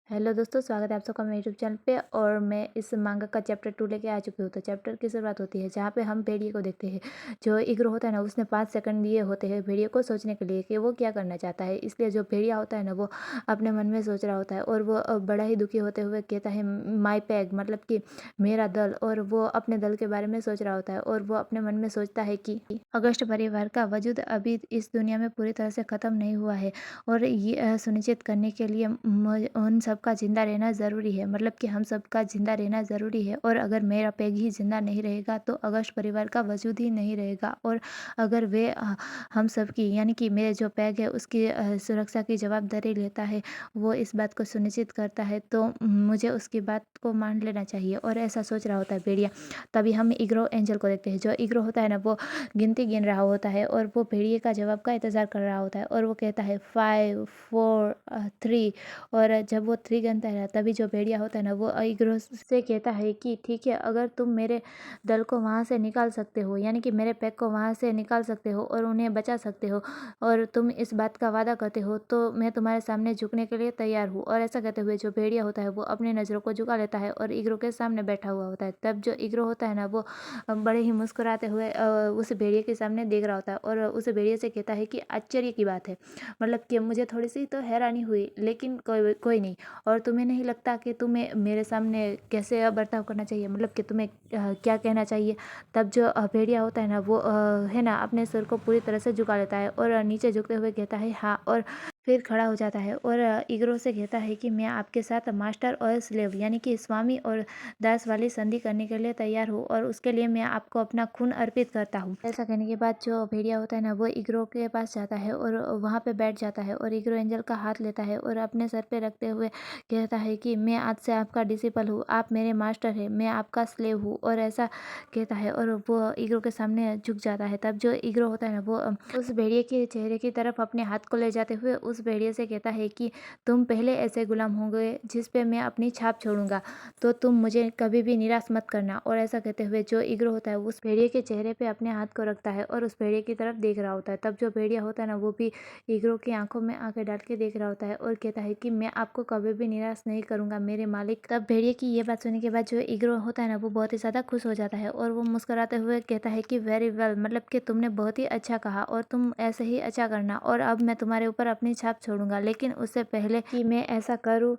Hello दोस्तों, स्वागत है आप सबका मेरे यूट्यूब चैनल पे। और मैं इस मांगा का चैप्टर 2 लेके आ चुकी हूँ। तो चैप्टर की शुरुआत होती है जहाँ पे हम भेड़िए को देखते हैं। जो इग्रो होता है ना, उसने 5 सेकंड दिए होते हैं भेड़िए को सोचने के लिए कि वो क्या करना चाहता है। इसलिए जो भेड़िया होता है ना, वो अपने मन में सोच रहा होता है और वो बड़ा ही दुखी होते हुए कहता है माई पैग, मतलब कि मेरा दल। और वो अपने दल के बारे में सोच रहा होता है और वो अपने मन में सोचता है कि अगस्त परिवार का वजूद अभी इस दुनिया में पूरी तरह से ख़त्म नहीं हुआ है। और ये सुनिश्चित करने के लिए उन सबका ज़िंदा रहना ज़रूरी है, मतलब कि हम सबका ज़िंदा रहना ज़रूरी है। और अगर मेरा पैग ही ज़िंदा नहीं रहेगा तो अगस्त परिवार का वजूद ही नहीं रहेगा। और अगर वे हम सब की, यानी कि मेरे जो पैग है उसकी सुरक्षा की जवाबदारी लेता है, वो इस बात को सुनिश्चित करता है, तो मुझे उसकी बात को मान लेना चाहिए। और ऐसा सोच रहा होता है भेड़िया। तभी हम इग्रो एंजल को देखते हैं। जो इग्रो होता है ना, वो गिनती गिन रहा होता है और वो भेड़िए का जवाब का इंतज़ार कर रहा होता है। और वो कहता है 5 4 3। और जब वो 3 गिनता है ना, तभी जो भेड़िया होता है ना, वो इग्रो से कहता है कि ठीक है, अगर तुम मेरे दल को वहाँ से निकाल सकते हो, यानी कि मेरे पैक को वहाँ से निकाल सकते हो और उन्हें बचा सकते हो, और तुम इस बात का वादा करते हो, तो मैं तुम्हारे सामने झुकने के लिए तैयार हूँ। और ऐसा कहते हुए जो भेड़िया होता है वो अपनी नज़रों को झुका लेता है और इग्रो के सामने बैठा हुआ होता है। तब जो इग्रो होता है ना, वो बड़े ही मुस्कुराते हुए उस भेड़िए के सामने देख रहा होता है और उस भेड़िए से कहता है कि आश्चर्य की बात है, मतलब कि मुझे थोड़ी सी तो हैरानी हुई, लेकिन कोई कोई नहीं। और तुम्हें नहीं लगता कि तुम्हें मेरे सामने कैसे बर्ताव करना चाहिए, मतलब कि तुम्हें क्या कहना चाहिए। तब जो भेड़िया होता है ना, वो है ना, अपने सिर को पूरी तरह से झुका लेता है और नीचे झुकते हुए कहता है हाँ। और फिर खड़ा हो जाता है और इग्रो से कहता है कि मैं आपके साथ मास्टर और स्लेव, यानी कि स्वामी और दास वाली संधि करने के लिए तैयार हूँ, और उसके लिए मैं आपको अपना खून अर्पित करता हूँ। ऐसा कहने के बाद जो भेड़िया होता है ना, वो इग्रो के पास जाता है और वहाँ पे बैठ जाता है और इग्रो एंजल का हाथ लेता है और अपने सर पे रखते हुए कहता है कि मैं आज से आपका डिसिपल हूँ, आप मेरे मास्टर हैं, मैं आपका स्लेव हूँ। और ऐसा कहता है और वो इग्रो के सामने झुक जाता है। तब जो इग्रो होता है ना, वो उस भेड़िए के चेहरे की तरफ अपने हाथ को ले जाते हुए उस भेड़िए से कहता है कि तुम पहले ऐसे गुलाम होंगे जिस पे मैं अपनी छाप छोड़ूंगा, तो तुम मुझे कभी भी निराश मत करना। और ऐसा कहते हुए जो इग्रो होता है उस भेड़िए के चेहरे पे अपने हाथ को रखता है और उस भेड़िए की तरफ देख रहा होता है। तब जो भेड़िया होता है ना, वो भी इग्रो की आंखों में आंखें डाल के देख रहा होता है और कहता है कि मैं आपको कभी भी निराश नहीं करूंगा मेरे मालिक। तब भेड़िए की ये बात सुनने के बाद जो इग्रो होता है ना, वो बहुत ही ज़्यादा खुश हो जाता है और वो मुस्कुराते हुए कहता है कि वेरी वेल, मतलब कि तुमने बहुत ही अच्छा कहा और तुम ऐसे ही अच्छा करना, और अब मैं तुम्हारे ऊपर अपनी छाप छोड़ूंगा, लेकिन उससे पहले कि मैं ऐसा करूँ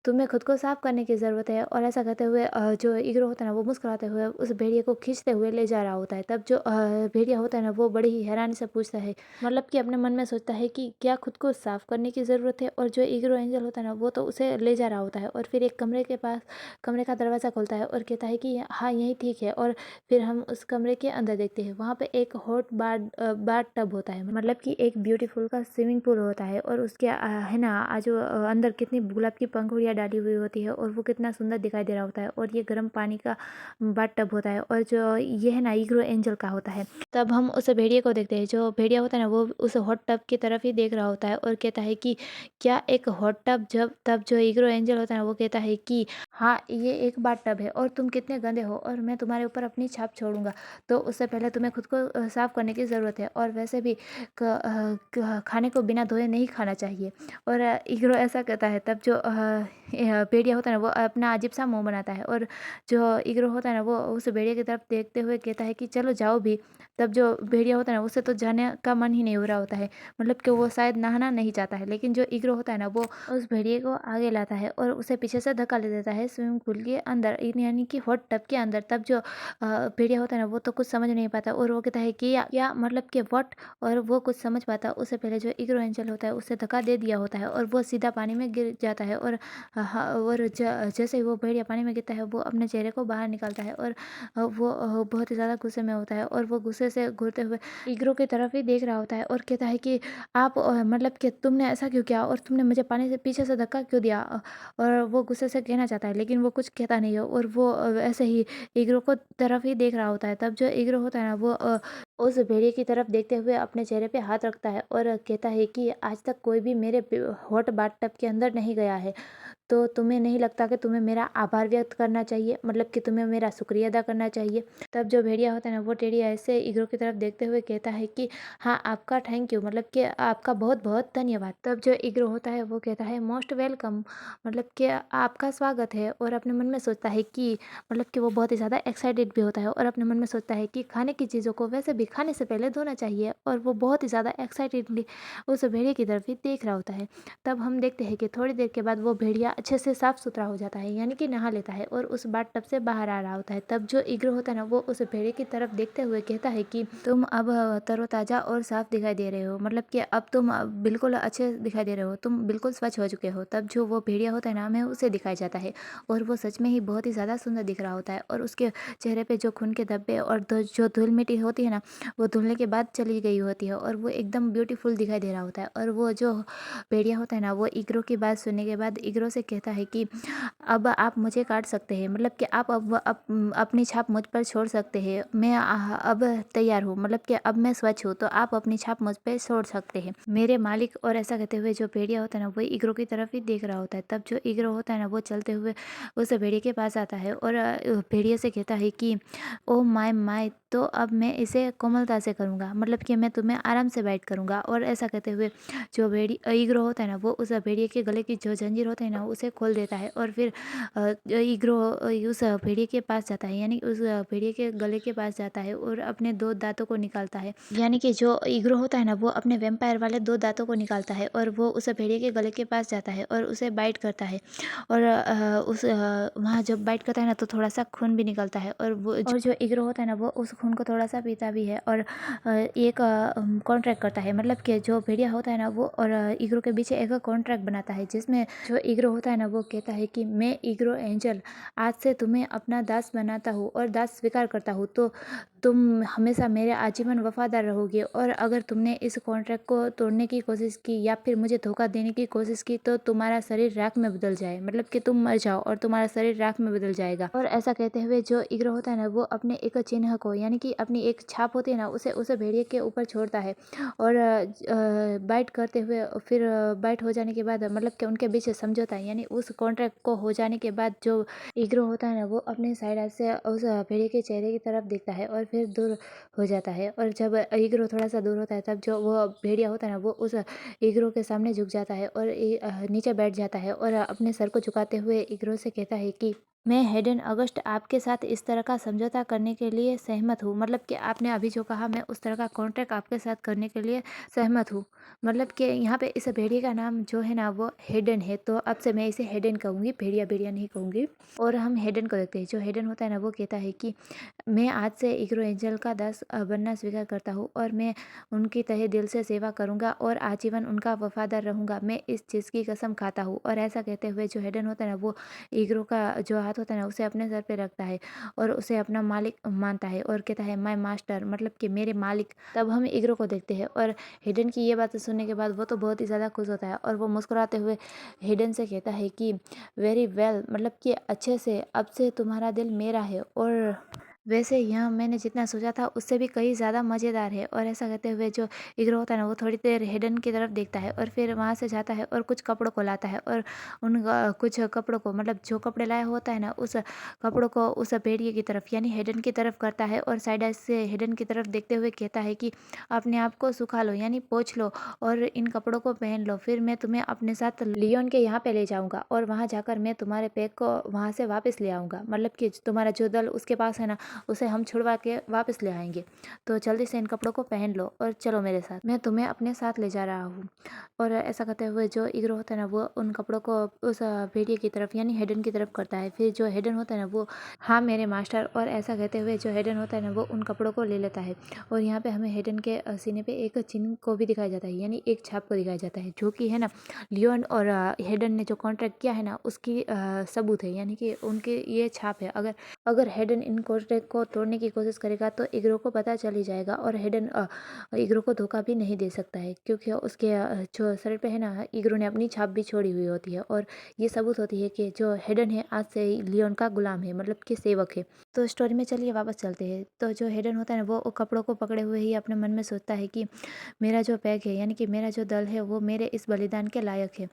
तुम्हें खुद को साफ करने की ज़रूरत है। और ऐसा कहते हुए जो इग्रो होता है ना, वो मुस्कुराते हुए उस भेड़िए को खींचते हुए ले जा रहा होता है। तब जो भेड़िया होता है ना, वो बड़ी ही हैरानी से पूछता है, मतलब कि अपने मन में सोचता है कि क्या खुद को साफ करने की ज़रूरत है। और जो इग्रो एंजल होता है ना, वो तो उसे ले जा रहा होता है और फिर एक कमरे के पास कमरे का दरवाज़ा खोलता है और कहता है कि हाँ, यही ठीक है। और फिर हम उस कमरे के अंदर देखते हैं, वहाँ पे एक हॉट बाथ टब होता है, मतलब कि एक ब्यूटीफुल का स्विमिंग पूल होता है। और उसके है ना, जो अंदर कितनी गुलाब की पंखुड़ियाँ डाली हुई होती है और वो कितना सुंदर दिखाई दे रहा होता है। और ये गर्म पानी का बाथ टब होता है और जो ये है ना, इग्रो एंजल का होता है। तब हम उस भेड़िए को देखते हैं। जो भेड़िया होता है ना, वो उस हॉट टब की तरफ ही देख रहा होता है और कहता है कि क्या एक हॉट टब। जब तब जो इग्रो एंजल होता है ना, वो कहता है कि हाँ, ये एक बाथ टब है और तुम कितने गंदे हो और मैं तुम्हारे ऊपर अपनी छाप छोड़ूंगा, तो उससे पहले तुम्हें खुद को साफ करने की ज़रूरत है। और वैसे भी खाने को बिना धोए नहीं खाना चाहिए। और इग्रो ऐसा कहता है। तब जो भेड़िया होता है ना, वो अपना अजीब सा मुंह बनाता है और जो इग्रो होता है ना, वो उस भेड़िया की तरफ देखते हुए कहता है कि चलो जाओ भी। तब जो भेड़िया होता है ना, उससे तो जाने का मन ही नहीं हो रहा होता है, मतलब कि वो शायद नहाना नहीं चाहता है। लेकिन जो इग्रो होता है ना, वो उस भेड़िए को आगे लाता है और उसे पीछे से धक्का ले देता है स्विमिंग पूल के अंदर, यानी कि हॉट टब के अंदर। तब जो भेड़िया होता है ना, वो तो कुछ समझ नहीं पाता और वो कहता है कि या मतलब कि व्हाट। और वो कुछ समझ पाता उससे पहले जो इग्रो एंजल होता है उसे धक्का दे दिया होता है और वो सीधा पानी में गिर जाता है। और और जैसे ही वो भेड़िया पानी में गिरता है, वो अपने चेहरे को बाहर निकालता है और वो बहुत ही ज़्यादा गुस्से में होता है और वो गुस्से से घूरते हुए इग्रो की तरफ ही देख रहा होता है और कहता है कि आप मतलब कि तुमने ऐसा क्यों किया और तुमने मुझे पानी से पीछे से धक्का क्यों दिया। और वो गुस्से से कहना चाहता है, लेकिन वो कुछ कहता नहीं है और वो ऐसे ही इग्रो को तरफ ही देख रहा होता है। तब जो इग्रो होता है ना, वो उस भेड़िए की तरफ देखते हुए अपने चेहरे पे हाथ रखता है और कहता है कि आज तक कोई भी मेरे हॉट बाथ टब के अंदर नहीं गया है, तो तुम्हें नहीं लगता कि तुम्हें मेरा आभार व्यक्त करना चाहिए, मतलब कि तुम्हें मेरा शुक्रिया अदा करना चाहिए। तब जो भेड़िया होता है ना वो टेडी ऐसे ईगलो की तरफ देखते हुए कहता है कि हाँ, आपका थैंक यू, मतलब कि आपका बहुत बहुत धन्यवाद। तब जो ईगलो होता है वो कहता है मोस्ट वेलकम, मतलब कि आपका स्वागत है। और अपने मन में सोचता है कि मतलब कि वो बहुत ही ज़्यादा एक्साइटेड भी होता है और अपने मन में सोचता है कि खाने की चीज़ों को वैसे भी खाने से पहले धोना चाहिए, और वो बहुत ही ज़्यादा एक्साइटेडली उस भेड़िए की तरफ ही देख रहा होता है। तब हम देखते हैं कि थोड़ी देर के बाद वो भेड़िया अच्छे से साफ सुथरा हो जाता है, यानी कि नहा लेता है और उस बाथ टब से बाहर आ रहा होता है। तब जो ईगल होता है ना वो उस भेड़िए की तरफ देखते हुए कहता है कि तुम अब तरोताजा और साफ दिखाई दे रहे हो, मतलब कि अब तुम बिल्कुल अच्छे दिखाई दे रहे हो, तुम बिल्कुल स्वच्छ हो चुके हो। तब जो वो भेड़िया होता है ना हमें उसे दिखाया जाता है, और वो सच में ही बहुत ही ज़्यादा सुंदर दिख रहा होता है, और उसके चेहरे पे जो खून के धब्बे और जो धूल मिट्टी होती है ना वो धुलने के बाद चली गई होती है, और वो एकदम ब्यूटीफुल दिखाई दे रहा होता है। और वो जो भेड़िया होता है ना वो ईगलो की बात सुनने के बाद ईगलो से कहता है कि अब आप मुझे काट सकते हैं, मतलब कि आप अब अपनी छाप मुझ पर छोड़ सकते हैं। मैं अब तैयार हूँ, मतलब कि अब मैं स्वच्छ हूँ, तो आप अपनी छाप मुझ पर छोड़ सकते हैं मेरे मालिक। और ऐसा कहते हुए जो भेड़िया होता है ना वो ईगलो की तरफ ही देख रहा होता है। तब जो ईगलो होता है ना वो चलते हुए उस भेड़िए के पास आता है और भेड़िए से कहता है कि ओ माय माय, तो अब मैं इसे कोमलता से करूँगा, मतलब कि मैं तुम्हें आराम से बाइट करूँगा। और ऐसा कहते हुए जो ईगलो होता है ना वो उस भेड़िए के गले की जो जंजीर होता है ना उसे खोल देता है, और फिर ईगलो उस भेड़िए के पास जाता है, यानी उस भेड़िए के गले के पास जाता है और अपने दो दांतों को निकालता है, यानी कि जो ईगलो होता है ना वो अपने वेम्पायर वाले दो दांतों को निकालता है, और वो उस भेड़िए के गले के पास जाता है और उसे बाइट करता है। और वहाँ जब बाइट करता है ना तो थोड़ा सा खून भी निकलता है, और जो ईगलो होता है ना वो उस खून को थोड़ा सा पीता भी है, और एक कॉन्ट्रैक्ट करता है, मतलब कि जो भेड़िया होता है ना वो और ईगलो के बीच एक कॉन्ट्रैक्ट बनाता है, जिसमें जो ईगलो होता है ना वो कहता है कि मैं ईगलो एंजल आज से तुम्हें अपना दास बनाता हूँ और दास स्वीकार करता हूँ, तो तुम हमेशा मेरे आजीवन वफादार रहोगे, और अगर तुमने इस कॉन्ट्रैक्ट को तोड़ने की कोशिश की या फिर मुझे धोखा देने की कोशिश की तो तुम्हारा शरीर राख में बदल जाए, मतलब कि तुम मर जाओ और तुम्हारा शरीर राख में बदल जाएगा। और ऐसा कहते हुए जो ईगलो होता है ना वो अपने एक चिन्ह को, यानी कि अपनी एक छाप होती है ना उसे उस भेड़िए के ऊपर छोड़ता है, और बाइट करते हुए फिर बाइट हो जाने के बाद मतलब कि उनके बीच समझौता है, यानी उस कॉन्ट्रैक्ट को हो जाने के बाद जो ईगलो होता है ना वो अपने साइड से उस भेड़िए के चेहरे की तरफ देखता है और फिर दूर हो जाता है। और जब ईगलो थोड़ा सा दूर होता है तब जो वो भेड़िया होता है ना वो उस ईगलो के सामने झुक जाता है और नीचे बैठ जाता है, और अपने सर को झुकाते हुए ईगलो से कहता है कि मैं हेडन अगस्त आपके साथ इस तरह का समझौता करने के लिए सहमत हूँ, मतलब कि आपने अभी जो कहा मैं उस तरह का कॉन्ट्रैक्ट आपके साथ करने के लिए सहमत हूँ। मतलब कि यहाँ पे इस भेड़िए का नाम जो है ना वो हेडन है, तो अब से मैं इसे हेडन कहूँगी, भेड़िया भेड़िया नहीं कहूँगी। और हम हेडन को देखते हैं। जो हेडन होता है ना वो कहता है कि मैं आज से ईगलो एंजल का दास बनना स्वीकार करता हूँ, और मैं उनकी तहे दिल से सेवा करूँगा और आजीवन उनका वफादार रहूँगा, मैं इस चीज़ की कसम खाता हूँ। और ऐसा कहते हुए जो हेडन होता है ना वो ईगलो का जो हाथ होता है ना उसे अपने सर पे रखता है और उसे अपना मालिक मानता है और कहता है माय मास्टर, मतलब कि मेरे मालिक। तब हम ईगलो को देखते हैं और हिडन की ये बातें सुनने के बाद वो तो बहुत ही ज़्यादा खुश होता है और वो मुस्कुराते हुए हिडन से कहता है कि वेरी वेल, मतलब कि अच्छे से, अब से तुम्हारा दिल मेरा है, और वैसे यह मैंने जितना सोचा था उससे भी कहीं ज़्यादा मज़ेदार है। और ऐसा कहते हुए जो ईगलो होता है ना वो थोड़ी देर हिडन की तरफ देखता है और फिर वहाँ से जाता है और कुछ कपड़ों को लाता है, और उन कुछ कपड़ों को, मतलब जो कपड़े लाया होता है ना उस कपड़ों को उस भेड़िए की तरफ यानी हिडन की तरफ करता है, और साइड से हिडन की तरफ देखते हुए कहता है कि अपने आप को सुखा लो, यानी पोंछ लो और इन कपड़ों को पहन लो, फिर मैं तुम्हें अपने साथ लियोन के यहाँ पे ले जाऊंगा और वहाँ जाकर मैं तुम्हारे पैक को वहाँ से वापस ले आऊँगा, मतलब कि तुम्हारा जो दल उसके पास है ना उसे हम छुड़वा के वापस ले आएंगे। तो जल्दी से इन कपड़ों को पहन लो और चलो मेरे साथ, मैं तुम्हें अपने साथ ले जा रहा हूँ। और ऐसा करते हुए जो ईगलो होता है ना वो उन कपड़ों को उस भेड़िए की तरफ यानी हेडन की तरफ करता है। फिर जो हेडन होता है ना वो हाँ मेरे मास्टर, और ऐसा कहते हुए जो हेडन होता है ना वो उन कपड़ों को ले लेता है। और यहाँ पे हमें हेडन के सीने पे एक चिन्ह को भी दिखाया जाता है, यानी एक छाप को दिखाया जाता है, जो कि है ना लियोन और हेडन ने जो कॉन्ट्रैक्ट किया है ना उसकी सबूत है, यानी कि उनकी ये छाप है। अगर अगर हेडन इन कॉन्ट्रैक्ट को तोड़ने की कोशिश करेगा तो ईगो को पता चल ही जाएगा और हेडन ईगो को धोखा भी नहीं दे सकता है, क्योंकि उसके जो शरीर पे है ना, ईगो ने अपनी छाप भी छोड़ी हुई होती है और ये सबूत होती है कि जो हेडन है आज से ही लियोन का गुलाम है, मतलब कि सेवक है। तो स्टोरी में चलिए वापस चलते हैं। तो जो हेडन होता है ना, वो कपड़ों को पकड़े हुए ही अपने मन में सोचता है कि मेरा जो पैक है, यानी कि मेरा जो दल है, वो मेरे इस बलिदान के लायक है।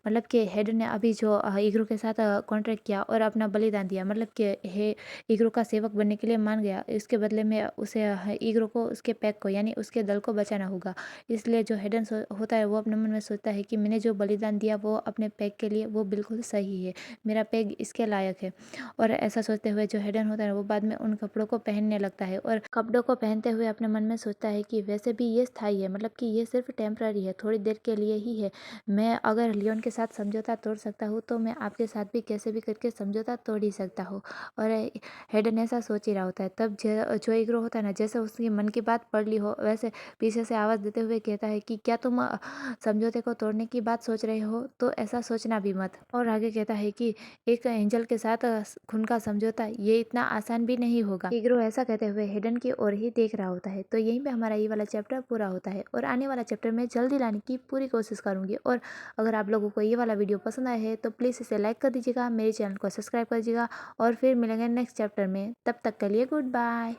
मतलब कि हेडन ने अभी जो ईगो के साथ कॉन्ट्रैक्ट किया और अपना बलिदान दिया, मतलब कि हे ईगो का सेवक बनने के लिए मान गया। इसके बदले में उसे ईगो को उसके पैक को, यानी उसके दल को बचाना होगा। इसलिए जो हेडन होता है, वो अपने मन में सोचता है कि मैंने जो बलिदान दिया वो अपने पैक के लिए वो बिल्कुल सही है, मेरा पैक इसके लायक है। और ऐसा सोचते हुए जो हेडन होता है वो बाद में उन कपड़ों को पहनने लगता है और कपड़ों को पहनते हुए अपने मन में सोचता है कि वैसे भी ये स्थायी है, मतलब कि ये सिर्फ टेम्पररी है, थोड़ी देर के लिए ही है। मैं अगर लियोन के साथ समझौता तोड़ सकता हूँ तो मैं आपके साथ भी कैसे भी करके समझौता तोड़ ही सकता हूँ। और हेडन ऐसा सोच ही रहा होता है। तब जो ईगो होता है ना, जैसे उसकी मन की बात पढ़ ली हो, वैसे पीछे से आवाज़ देते हुए कहता है कि क्या तुम समझौते को तोड़ने की बात सोच रहे हो, तो ऐसा सोचना भी मत। और आगे कहता है कि एक एंजल के साथ खून का समझौता ये इतना आसान भी नहीं होगा। ईगो ऐसा कहते हुए हेडन की ओर ही देख रहा होता है। तो यहीं पे हमारा ये वाला चैप्टर पूरा होता है और आने वाला चैप्टर मैं जल्दी लाने की पूरी कोशिश करूंगी। और अगर आप लोगों को ये वाला वीडियो पसंद आया है तो प्लीज़ इसे लाइक कर दीजिएगा, मेरे चैनल को सब्सक्राइब कर दीजिएगा और फिर मिलेंगे नेक्स्ट चैप्टर में। तब तक के लिए गुड बाय।